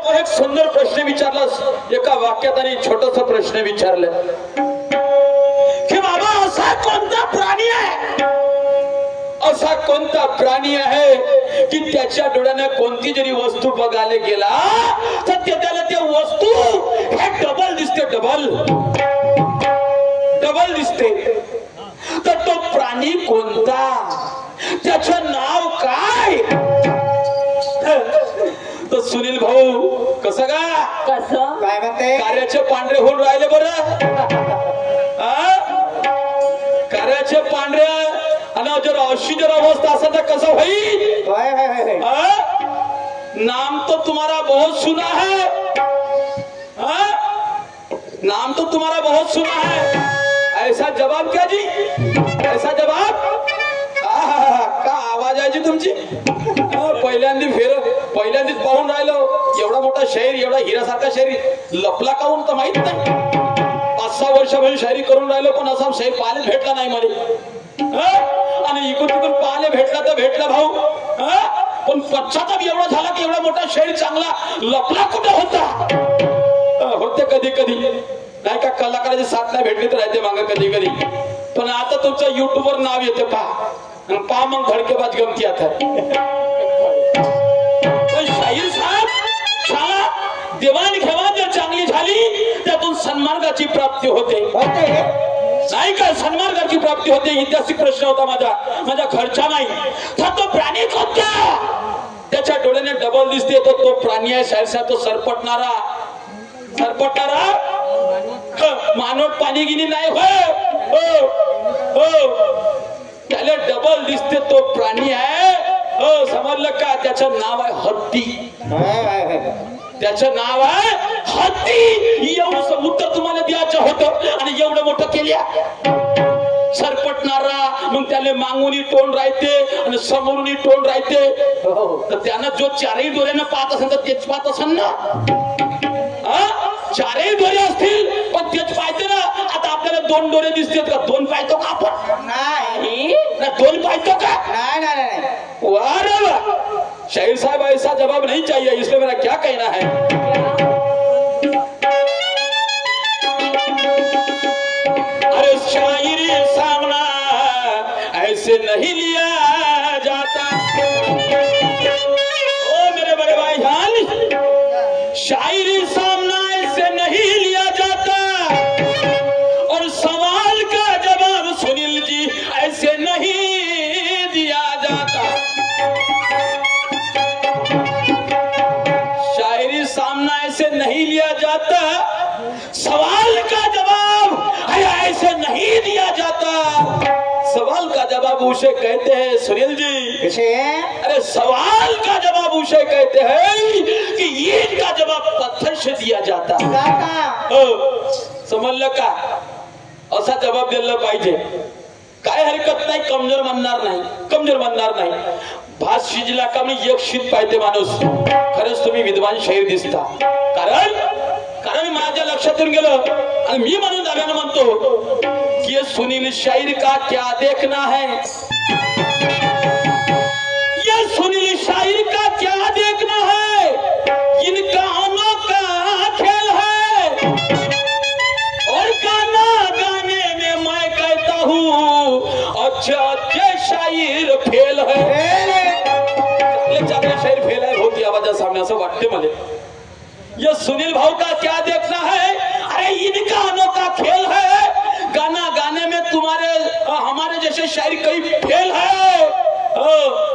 तो एक सुंदर प्रश्न विचारलास, एका वाक्यात आणि छोटासा प्रश्न विचारला की बाबा असा कोणता प्राणी आहे, असा कोणता प्राणी आहे की त्याच्या डोळ्याने कोणती जरी वस्तू बघायला गेला तर त्याला त्या वस्तू हे डबल दिसते, डबल दिसते. तर तो प्राणी कोणता, त्याचं नाव काय? तर सुनील भाऊ कसं काय म्हणते? कार्याचे पांढरे होऊन राहिले बरं, कार्याचे पांढरे. आणि जर अशी जर अवस्था असेल तर कसं होईल? नाम तो तुम्हारा बहुत सुना है, नाम तो तुम्हारा बहुत सुना है. ऐसा जवाब क्या जी, ऐसा जवाब का आवाज आहे जी तुमची? पहिल्यांदाच पाहून राहिलो, एवढा मोठा शहर, एवढा हिऱ्यासारखा शहर लपला काहून तर माहित नाही. 5-6 वर्षापासून शायरी करून राहिलो पण असा शहर पाहायला भेटला नाही मला. आणि इकडून तिकडून पाहायला भेटला तर भेटला भाऊ, पण पश्चाताप एवढा झाला की एवढा मोठा शहर चांगला लपला कुठे होता. होते कधी कधी नाही का, कलाकाराची साथ नाही भेटली तर राहते मागं कधी कधी. पण आता तुमचं युट्यूबवर नाव येते पहा मग धडकेबाज गमती. आता शाहीर साहेब शाळा देवाणघेवाण जर चांगली झाली त्यातून सन्मार्गाची प्राप्ती होते, नाही का? सन्मार्गाची प्राप्ती होते. ऐतिहासिक प्रश्न होता माझ्या घरचा नाही. तर तो प्राणी कोणता, त्याच्या डोळ्याने डबल दिसते, तो प्राणी आहे शाहीर साहेब, तो सरपटणारा मानव पाणी गिनी नाही हो, त्याला डबल दिसते, तो प्राणी आहे. हो समजलं का? त्याचं नाव आहे हत्ती, त्याचं नाव आहे हत्ती. एवढं उत्तर तुम्हाला द्यायचं होतं आणि एवढं मोठं केल्या. सरपटणारा, मग त्याला मागूनही तोंड राहते आणि समोरूनही तोंड राहते. तर त्यानं जो चारही डोळ्यानं पाहत असेल तर तेच पाहत असेल ना. चारही डोळे असतील पण तेच पाहते ना. आता आपल्याला 2 डोळे दिसतात का? 2 पाहतो का आपण? नाही. 2 पाहतो का? नाही. वाह शाहीर साहब, ऐसा जवाब नहीं चाहिए, इसलिए मेरा क्या कहना है. अरे शायरी सामना ऐसे नहीं लिया जाता. ओ मेरे बड़े भाई जान, शायरी सामना ऐसे नहीं लिया जाता और सवाल का जवाब सुनील जी ऐसे नहीं दिया जाता. शायरी सामना ऐसे नहीं लिया जाता, सवाल का जवाब ऐसे नहीं दिया जाता. सवाल का जवाब उसे कहते हैं सुनील जी. अरे सवाल का जवाब उसे कहते हैं कि ईद का जवाब पत्थर से दिया जाता. समजलं का? असा जवाब दिला पाहिजे. काय हरकत नाही, कमजोर म्हणणार नाही. भात शिजला का मी एक शीत पाहिजे माणूस. खरंच तुम्ही विद्वान शाहीर दिसता. कारण माझ्या लक्षातून गेलं आणि मी म्हणून जाण्यानं म्हणतो की सुनील शाहीर का क्या देखना है, ये सुनील शाहीर का क्या देखना है, इनका अनोखा खेल है और गाना गाने में मैं कहता हूँ अच्छे शाहीर फेल है. चांगले शाहीर फेल आहे होती आवाजा सामने असं वाटते मला. ये सुनील भाऊ का क्या देखना है, अरे इनका अनोखा खेल है, गाना गाने में हमारे जैसे शायर कई फेल है.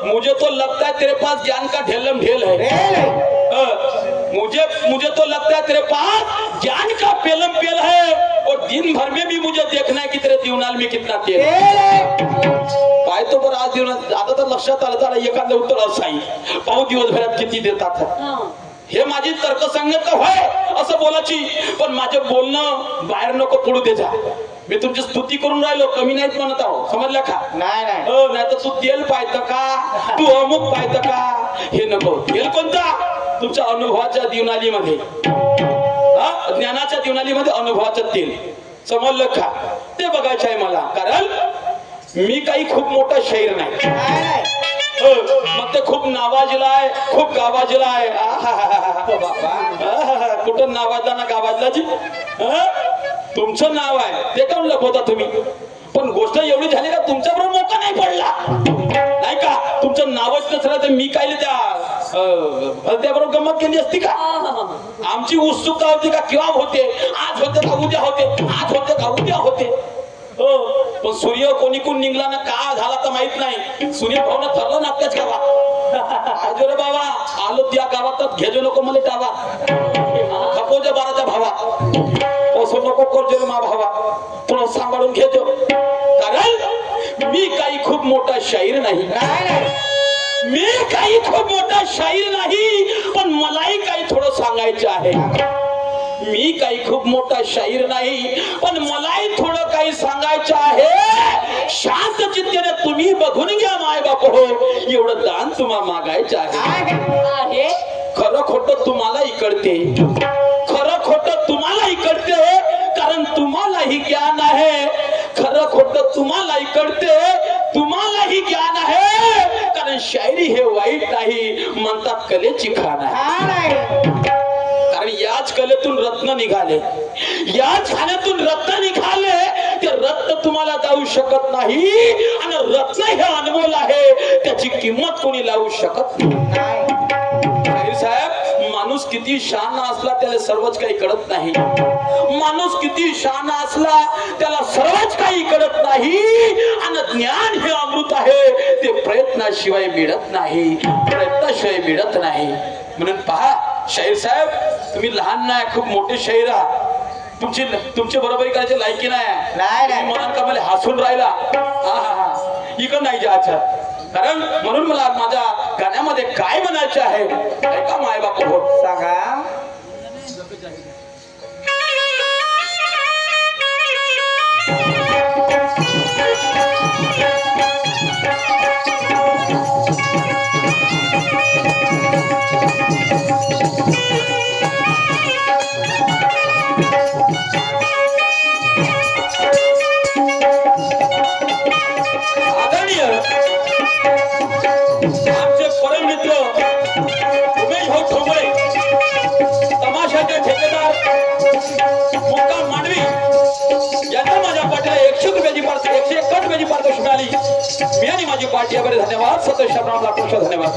मुझे तो लगता है तेरे पास ज्ञान का ढेलम ढेल है. मुझे तो लगता है तेरे पास ज्ञान का पेलम पेल है और दिन भर में भी मुझे देखना है कि तेरे दिवनाल में कितना तेल है. पाहतो बरं आज दिवनाल आता तर लक्षात आलं एखादं उत्तर असं आहे, पाहू दिवसभरात किती देतात. हे माझी तर्कसंगत होय असं बोलायची, पण माझे बोलणं बाहेर नको पडू दे जा. मी तुमची स्तुती करून राहिलो, कमी नाहीत म्हणत आहो. समजलं का? नाही तर तू तेल पाहतं का, तू अमुक पाहतं का, हे नको. तेल कोणता? तुमच्या अनुभवाच्या दिवनालीमध्ये, ज्ञानाच्या दिवनालीमध्ये अनुभवाचं तेल. समजलं का? ते बघायचं आहे मला. कारण मी काही खूप मोठा शाहीर नाही. मग ते खूप नावाजलाय, खूप गावाजलाय. कुठं नावाजला ना गावाजला जी. तुमचं नाव आहे ते काऊन लपवता तुम्ही? पण गोष्ट एवढी झाली का तुमच्याबरोबर मोका नाही पडला नाही का? तुमचं नावच नसलं तर मी काय त्याबरोबर गंमत केली असती का? आमची उत्सुकता होती का केव्हा होते, आज होते का उद्या होते, आज होते का उद्या होते. पण सूर्य कोणी कोण निघला ना का झाला तर माहित नाही. सूर्य भावना ठरलं ना आपल्याच गावात. आजो रे बाबा आलो त्या गावात घेजो नको मला टावा खपोजा बाराच्या भावा असं नको करजो मा भावा, थोडं सांभाळून घेजो. कारण मी काही खूप मोठा शाहीर नाही. मी काही खूप मोठा शाहीर नाही, पण मलाही काही थोडं सांगायचं आहे. मी काही खूप मोठा शाहीर नाही, पण मलाही थोडं काही सांगायचं आहे. शांत चित्तेने तुम्ही बघून घ्या माय बाप हो, एवढं दान तुम्हाला मागायचं आहे. खरं खोटं तुम्हालाही कळते, खरं खोटं तुम्हालाही कळते, कारण तुम्हालाही ज्ञान आहे. खरं खोटं तुम्हालाही कळते, तुम्हालाही ज्ञान आहे. कारण शायरी हे वाईट नाही, म्हणतात कलेची खाण आहे. कारण याच कलेतून रत्न निघाले, याच खाण्यातून रत्न निघाले. ते रत्न तुम्हाला जाऊ शकत नाही, आणि रत्न हे अनमोल आहे, त्याची किंमत कोणी लावू शकत नाही. साहेब माणूस किती शहाणा असला त्याला सर्वच काही कळत नाही. माणूस किती शहाणा असला त्याला सर्वच काही कळत नाही. आणि ज्ञान हे अमृत आहे, ते प्रयत्नाशिवाय मिळत नाही, प्रयत्नाशिवाय मिळत नाही. म्हणून पहा शाहीर साहेब, तुम्ही लहान नाही, खूप मोठे शाहीर आहात. तुमची बरोबरी करायची लायकी नाही. म्हणून का मला हसून राहिला इकडं नाही जायचं. कारण म्हणून मला माझ्या गाण्यामध्ये काय म्हणायचं आहे ऐका माय बाप हो, सांगा. मी आणि माझी पार्टी आहे. बरे धन्यवाद. सतोष शब्राम लाखोश धन्यवाद.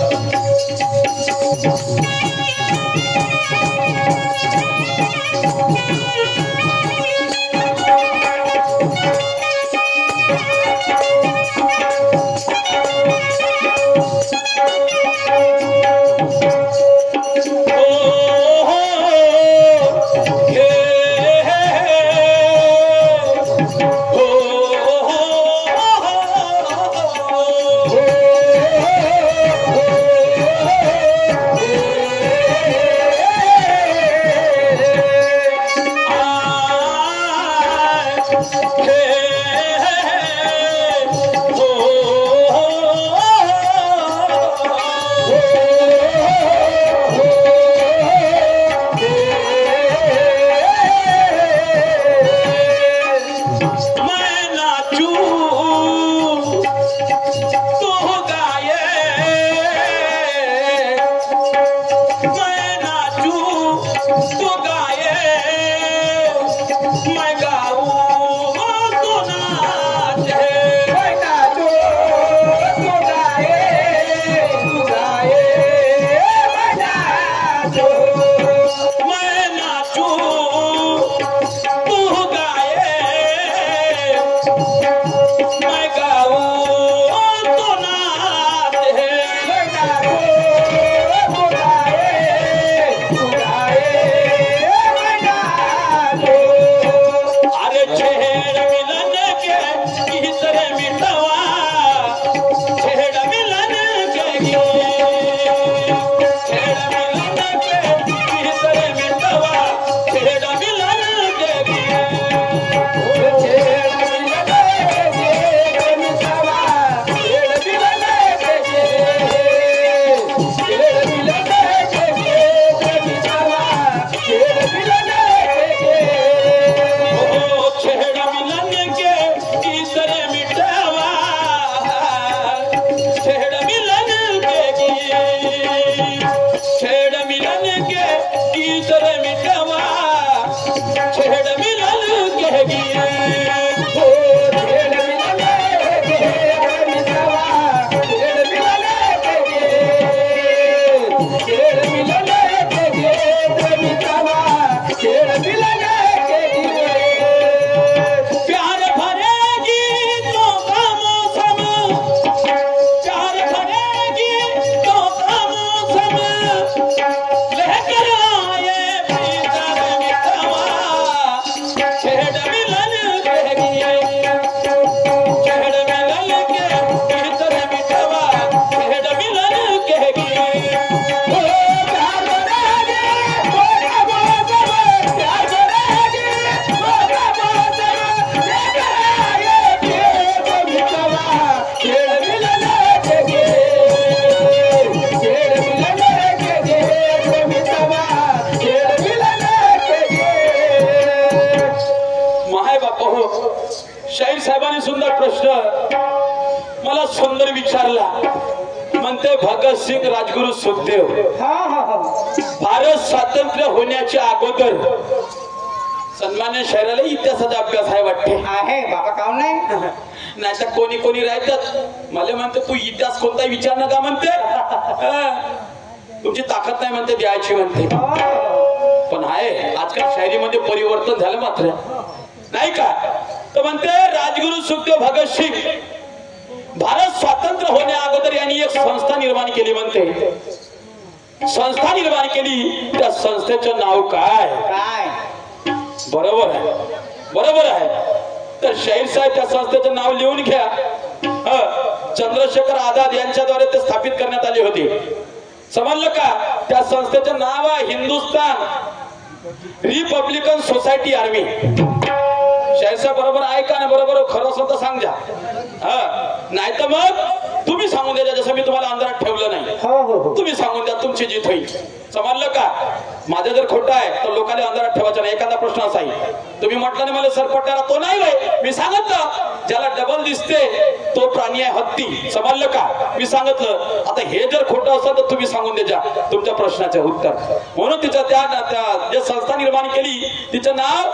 भीतर मिटवा छेड़ मिलल कह गिए हो छेड़ मिलल के मिटवा छेड़ मिलल के छेड़ मिलल के मिटवा छेड़ मिलल के प्यार भरेगी तो का मौसम प्यार भरेगी तो का मौसम लेकर आए भीतर मिटवा छेड़ मिलल कह गिए छेड़ मिलल के भीतर मिटवा छेड़ मिलल कह गिए हो प्यार करेगी मोरा मौसम प्यार करेगी मोरा मौसम लेकर आए के मिटवा छेड़ मिलल के छेड़ मिलल के मिटवा छेड़ मिलल के माय बापा हो शाहीर साहेबांनी सुंदर प्रश्न मला सुंदर विचारला म्हणते भगतसिंग राजगुरु सुखदेव हा हा हा भारत स्वातंत्र्य होण्याच्या अगोदर सन्मान्य शहराला इतिहासाचा अभ्यास आहे वाटते आहे बाबा काऊन नाही नाही तर कोणी कोणी राहतात मला म्हणते तू इतिहास कोणता विचार नका म्हणते तुमची ताकद नाही म्हणते द्यायची म्हणते पण आहे आजकाल शायरीमध्ये परिवर्तन झालं मात्र नाही का तर म्हणते राजगुरु सुखदेव भगतसिंग भारत स्वातंत्र्य होण्या अगोदर यांनी एक संस्था निर्माण केली म्हणते संस्था निर्माण केली त्या संस्थेचं नाव काय काय बरोबर आहे बरोबर आहे तर शाहीर साहेब त्या संस्थेचं नाव लिहून घ्या चंद्रशेखर आझाद यांच्याद्वारे ते स्थापित करण्यात आले होते समजलं का त्या संस्थेचं नाव आहे हिंदुस्तान रिपब्लिकन सोसायटी आर्मी शाहीर साहेब बरोबर ऐका ना बरोबर खरं असं तर सांग द्या नाही तर मग तुम्ही सांगून द्या जसं मी तुम्हाला अंधारात ठेवलं नाही हो हो हो तुम्ही सांगून द्या तुमची जीत होईल समजलं का माझं जर खोटं आहे तर लोकांना अंधारात ठेवायचं नाही एखादा प्रश्न असा आहे तुम्ही म्हटलं नाही मला सरपट्याला तो नाही होय मी सांगितलं ज्याला डबल दिसते तो प्राणी आहे हत्ती समजलं का मी सांगितलं आता हे जर खोटं असेल तर तुम्ही सांगून द्या तुमच्या प्रश्नाचे उत्तर म्हणून तिचं त्या जे संस्था निर्माण केली तिचं नाव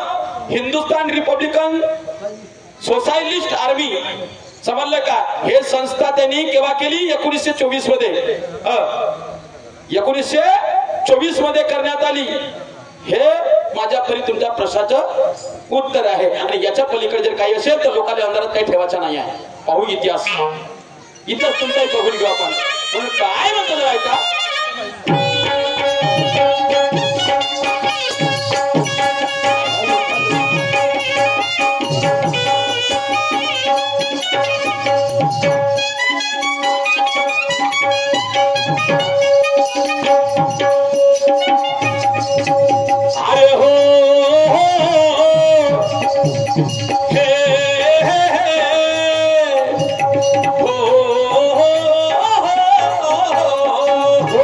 हिंदुस्तान रिपब्लिकन सोसायलिस्ट आर्मी समजलं का हे संस्था त्यांनी केव्हा केली 1924 मध्ये 1924 मध्ये करण्यात आली हे माझ्या परी तुमच्या प्रश्नाचं उत्तर आहे आणि याच्या पलीकडे जर काही असेल तर लोकांना अंधारात काही ठेवायचं नाही आहे पाहू इतिहास इतिहास तुमचाही बघून घेऊ आपण म्हणून काय म्हणतो जरा ऐका अरे हो हे हो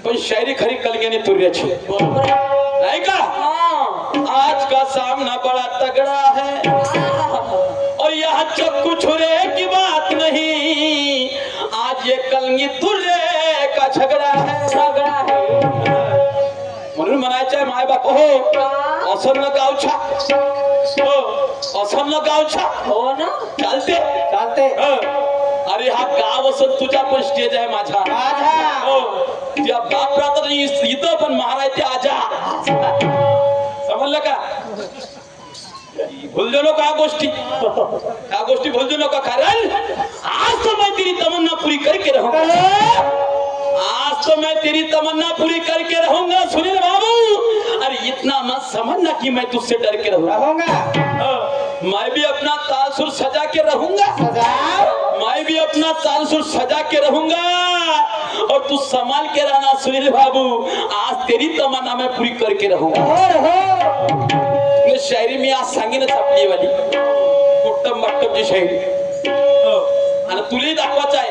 पण शायरी खरी कलगीने तुर्याची नाही का। आज का सामना बड़ा तगड़ा है और यहाँ चक्कू छुरे की बात नहीं, आज ये कलगी तुर्रे का झगड़ा है। म्हणून म्हणायचं आहे माय बाप हो असं न गावछा, हो असं न गावछा, हो ना चालते चालते। अरे हा गाव असं तुझ्या पण स्टेज आहे माझा, हो तुझ्या बाप राहतात इथं पण महाराज आजा, समजलं का। भूल जाओ का गोष्टी, क्या गोष्टी भूल जाओ का, कारण आज तो मैं तेरी तमन्ना पूरी करके रहूंगा, आज तो मैं तेरी तमन्ना पूरी करके रहूंगा सुनील बाबू। अरे इतना मत समझना कि मैं तुझसे डर के रहूंगा, मैं भी अपना ताल सुर सजा के रहूंगा, मैं भी अपना ताल सुर सजा के रहूंगा और तू संभाल के रहना सुनील बाबू। आज तेरी तमन्ना मैं पूरी करके रहूंगा। शायरी मी आज सांगेनच आपली वाली कुट्टम मट्टमची शायरी, आणि तुलाही दाखवायचा आहे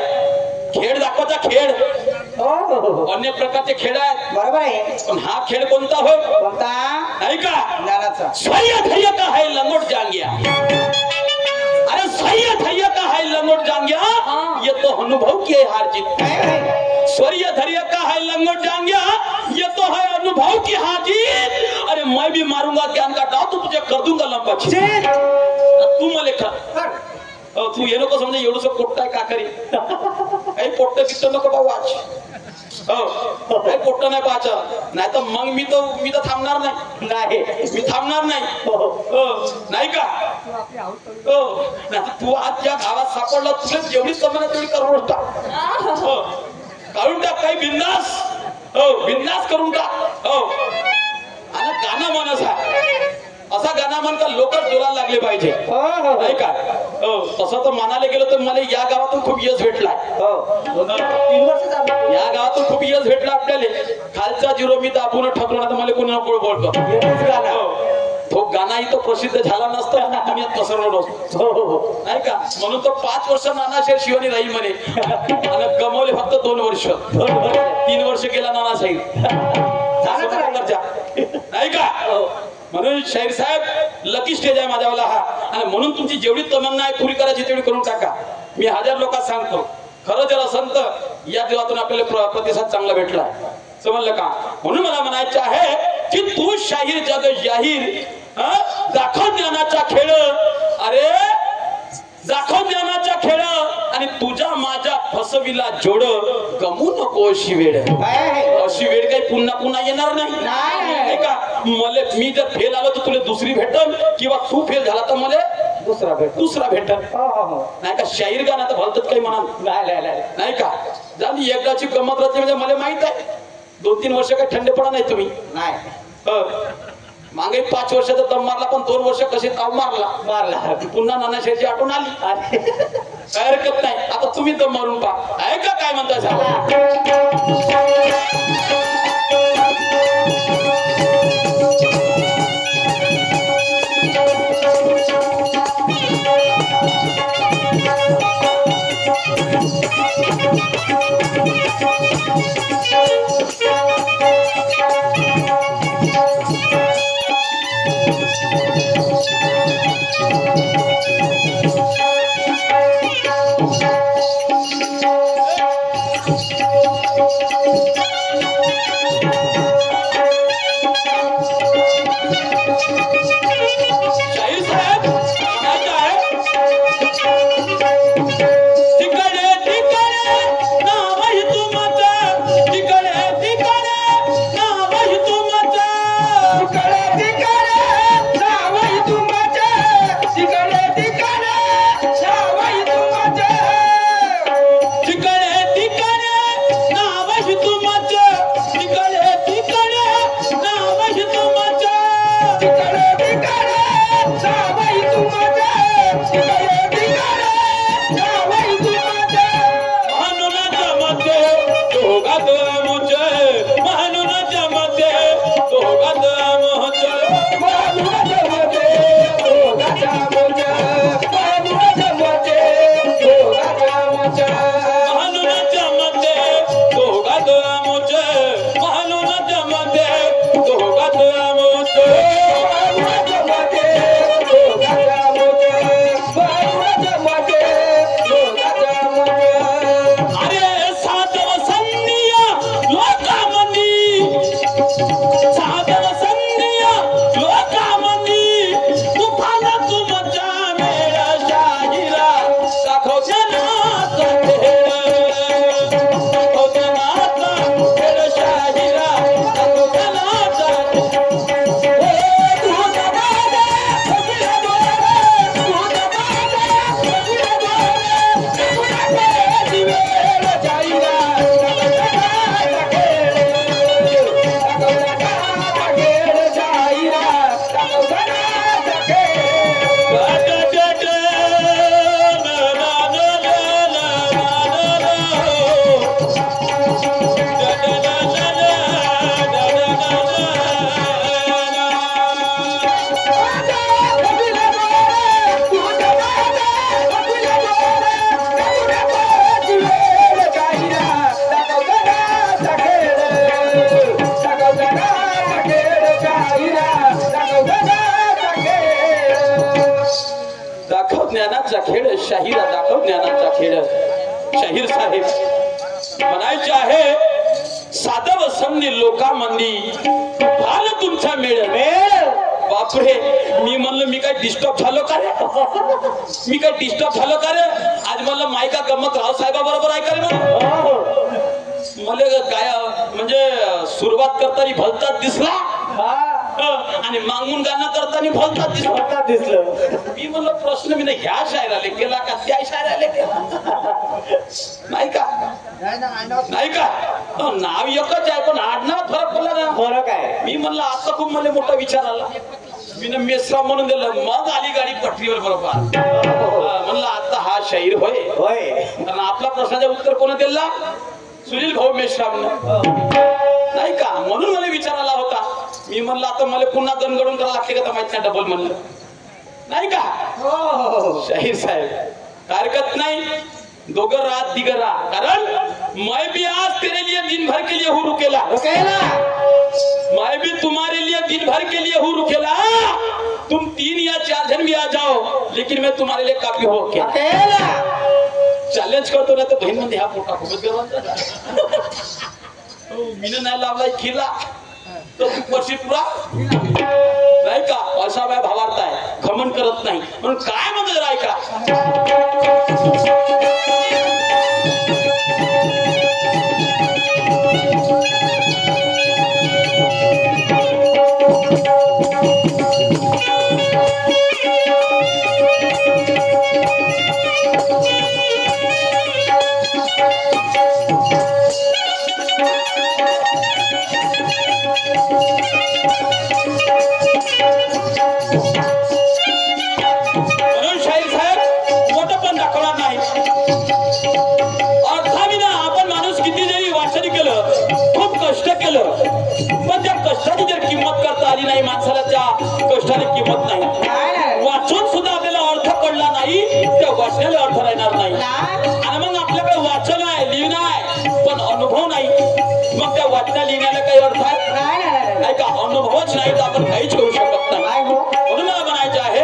खेळ, दाखवायचा खेळ, अन्य प्रकारचे खेळ आहेत बरोबर आहे, पण हा खेळ कोणता होय, कोणता नाही का, ज्ञानाचा। सह्य धैर्य का है लंगोट जांगिया, अरे सह्य धैर्य का है लंगोट जांगिया, ये तो अनुभव की है हार जीत। सह्य धैर्य का है लंगोट जांगिया, ये तो है अनुभव की हार जीत। अरे मैं भी मारूंगा ज्ञान का दाव, तो तुझे कर दूंगा लंबा छेद, तू मला कर, तू ये नको समजा एवढंसं पोट्ट आहे का करी, काही पोट्ट किट्ट नको पाहू आज, हो काही पोट्ट नाही पाहायचं, नाही तर मग मी तर थांबणार नाही, मी थांबणार नाही, नाही का, हो नाही तू आज या गावात सापडला, तुला जेवढी समजा तेवढी करून टाक, काढून टाक, काही बिंदास, हो बिंदास करून टाक, हो आणि गाणं म्हण असा गाणं म्हण का लोकच बोलायला लागले पाहिजे, नाही का, हो तसं तर म्हणायला गेलो तर मला या गावातून खूप यश भेटलाय, 3 वर्ष या गावातून खूप यश भेटला आपल्याला, खालचा जिरो मी दाबून ठकलो ना तर मला कोणी नको बोलतो, तो गाणा इथं प्रसिद्ध झाला नसता दुनियात पसरलो नसतो, नाही का, म्हणून तो 5 वर्ष नानाशेर शिवानी राहील म्हणे, आणि गमवले फक्त 2 वर्ष, 3 वर्ष गेला नानासाहेब, नाही का, म्हणून शाहीर साहेब लकी स्टेज आहे माझ्यावाला हा, आणि म्हणून तुमची जेवढी तमन्ना आहे पुरी करायची तेवढी करून टाका। मी 1000 लोकांना सांगतो, खरं जर संत या दिवातून आपल्याला प्रतिसाद चांगला भेटला, समजलं का। म्हणून मला म्हणायचं आहे की तू शाहीर जग जाहीर, दाखव ज्ञानाचा खेळ, अरे तुझ्या माझ्या फसविला जोड गमू नको अशी वेळ. अशी वेळ काही पुन्हा पुन्हा येणार नाही का. मला मी जर फेल आलो तर तुला दुसरी भेटल किंवा तू फेल झाला तर मला दुसरा भेटल नाही का. शाहीर गाणं तर भलतच काही म्हणा नाही का. झाली एकदाची गमत राहते म्हणजे मला माहित आहे 2-3 वर्ष काही थंड पडा नाही तुम्ही मागे 5 वर्षाचा दम मारला पण 2 वर्ष कसे ताव मारला पुन्हा नानाशाहीची आठवण आली. काय हरकत नाही. आता तुम्ही दम मारून पहा. आहे का काय म्हणता ज्ञानाचा खेळ शाहीर दाखव ज्ञानाचा खेळ. शाहीर साहेब म्हणायचे आहे साधव समनी लोकांमंदी भाल तुमचा मेळ. बापरे मी म्हणलं मी काय डिस्टर्ब झालो का रे. मी काय डिस्टर्ब झालो का रे. आज म्हणलं मायका गमत राव साहेबा बरोबर ऐका रे. मला गाय म्हणजे सुरुवात करताना भलताच दिसला आणि मागून गाणं करताना भलताच दिसलं. मी म्हणलं प्रश्न मी ह्या शायराले केला का त्या शायराले केला नाही का. नाही का नाव एकच आहे पण आडनाव फरक पडला ना. फरक आहे. मी म्हणलं आता खूप मला मोठा विचार आला. मी मेसरा म्हणून दिलं मग आली गाडी पटरीवर बरोबर. म्हणलं आता हा शाहीर होय कारण आपला प्रश्नाचं उत्तर कोण दिला सुनील भाऊ मेश्राम नाही का. म्हणून मला विचार आला होता. मी म्हणलं आता मला पुन्हा गणगडून करायला लागते का माहित नाही डबल म्हणलं नाही का. शाहीर साहेब हरकत नाही दोघं रात दिगर राह कारण मैं भी आज तेरे लिए दिन भर के लिए हूँ रुकेला. मैं भी तुम्हारे लिए दिन भर के लिए हूँ रुकेला. तुम 3 या 4 जन भी आ जाओ लेकिन मैं तुम्हारे लिए काफी हो अकेला. चॅलेंज करतो ना तर बहीण मध्ये हा मोठा खूपच गर्वाचा. मीनं नाही लावलाय खिला तर तू वर्षी पुरा नाही का असा बाय भावार्थ आहे. खमन करत नाही म्हणून काय म्हणतो ऐका. आपण दाखवणार नाही. अर्थाविना आपण माणूस किती जरी वाचन केलं, खूप कष्ट केलं, पण त्या कष्टाची जर किंमत करता आली नाही माणसाला, त्या कष्टाला किंमत नाही. वाचून सुद्धा आपल्याला अर्थ कळला नाही, त्या वाचण्याला अर्थ राहणार नाही. आणि मग आपल्याकडे वाचन आहे, लिहिणं आहे, पण अनुभव नाही. मग त्या वाचण्या लिहिण्याला काही अर्थ आहे नाही का? अनुभवच नाही तर आपण काहीच करू शकत नाही. म्हणून मला म्हणायचं आहे,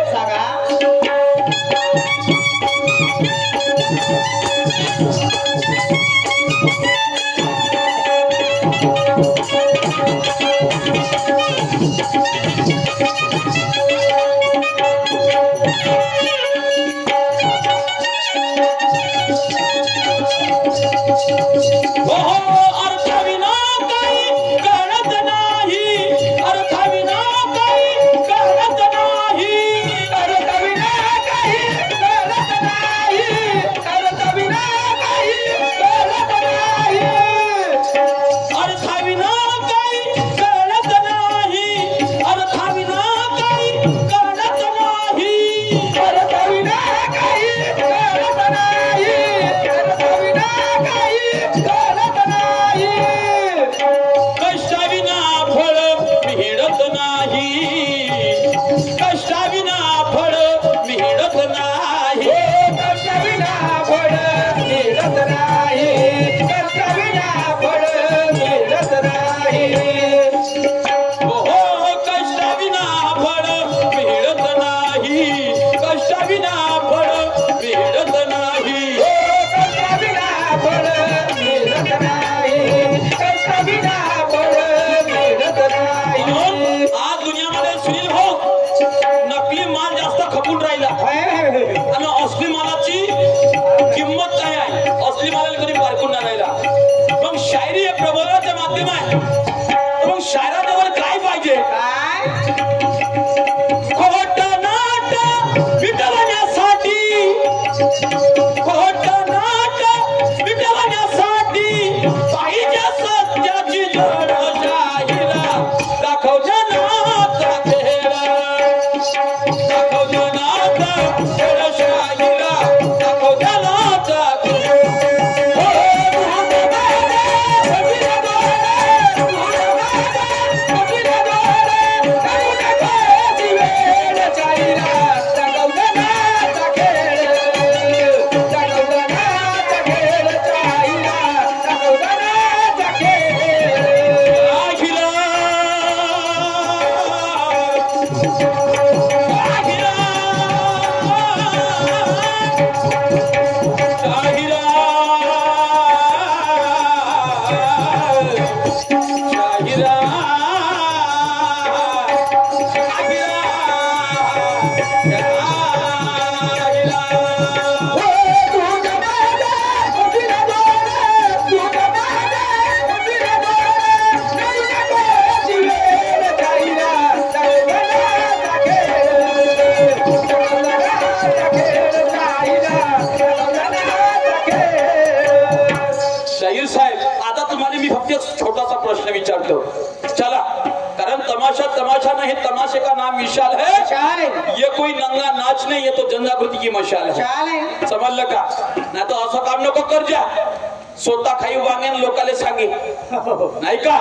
स्वतः खाई वागेन लोकाले सांगे नाही का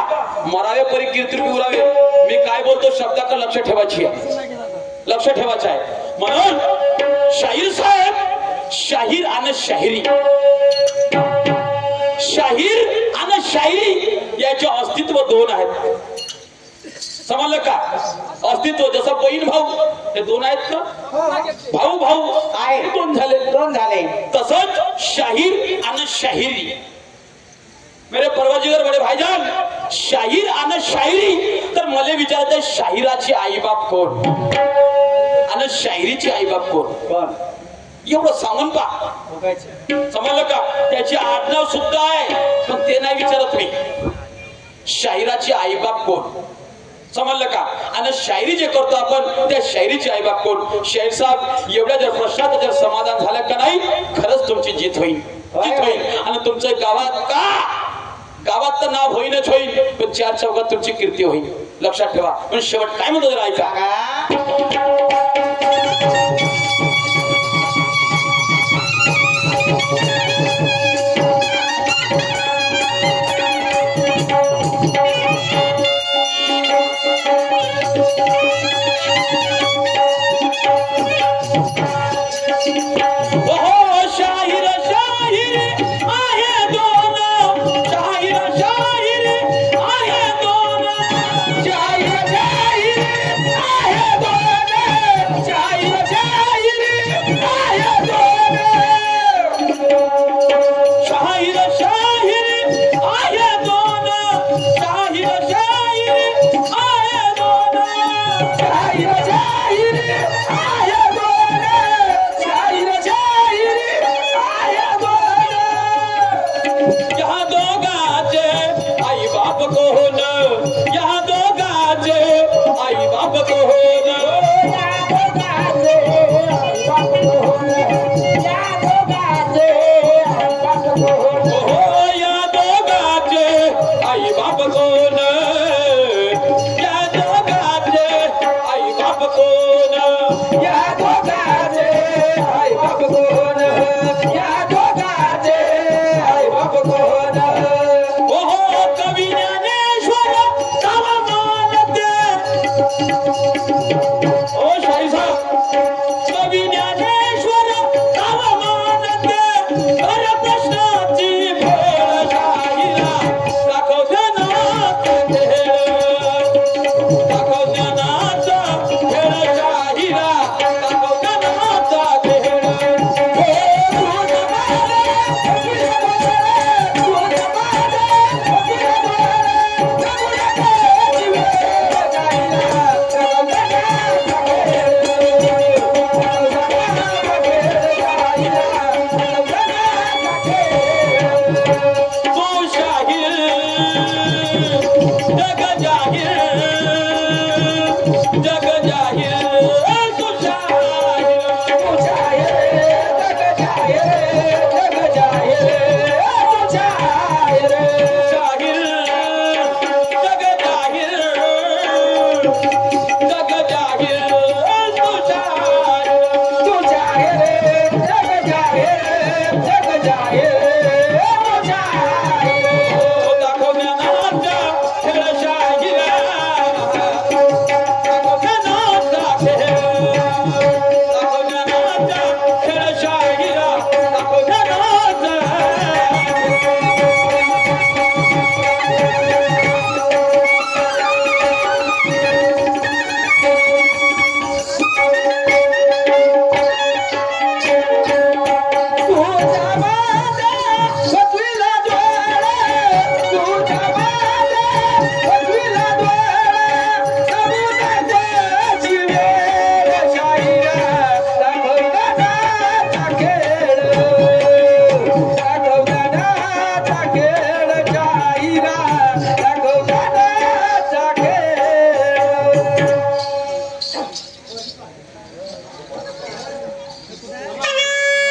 मरावे परी कीर्ती उरावे. मी काय बोलतो शब्दाकडे लक्ष ठेवायची आहे, लक्ष ठेवायचं आहे. म्हणून शाहीर साहेब, शाहीर आणि शाहिरी, शाहीर आणि शायरी याचे अस्तित्व दोन आहेत. समजलं का? अस्तित्व जसं बहीण भाऊ हे दोन आहेत ना, भाऊ भाऊ आहे दोन झाले, तसंच शाहीर आणि शाहिरी. मेरे परवाजीगर बडे भाईजान, शाहीर आणि शायरी तर मला विचारते शाहिराची आईबाप कोण आणि शायरीची आईबाप कोण? एवढं सांगून पा. समजलं का? त्याचे आडनाव सुद्धा आहे पण ते नाही विचारत मी. शाहिराची आईबाप कोण? समजलं का? आणि शायरी जे करतो आपण त्या शायरीची आईबाप कोण? शाहीर साहेब, एवढ्या जर प्रश्नाचं जर समाधान झालं का नाही, खरंच तुमची जीत होईल, जीत होईल. आणि तुमचं गावात तर नाव होईनच होईल, पण चार चौकात तुमची कीर्ती होईल. लक्षात ठेवा. पण शेवट काय म्हणतो जरा ऐका.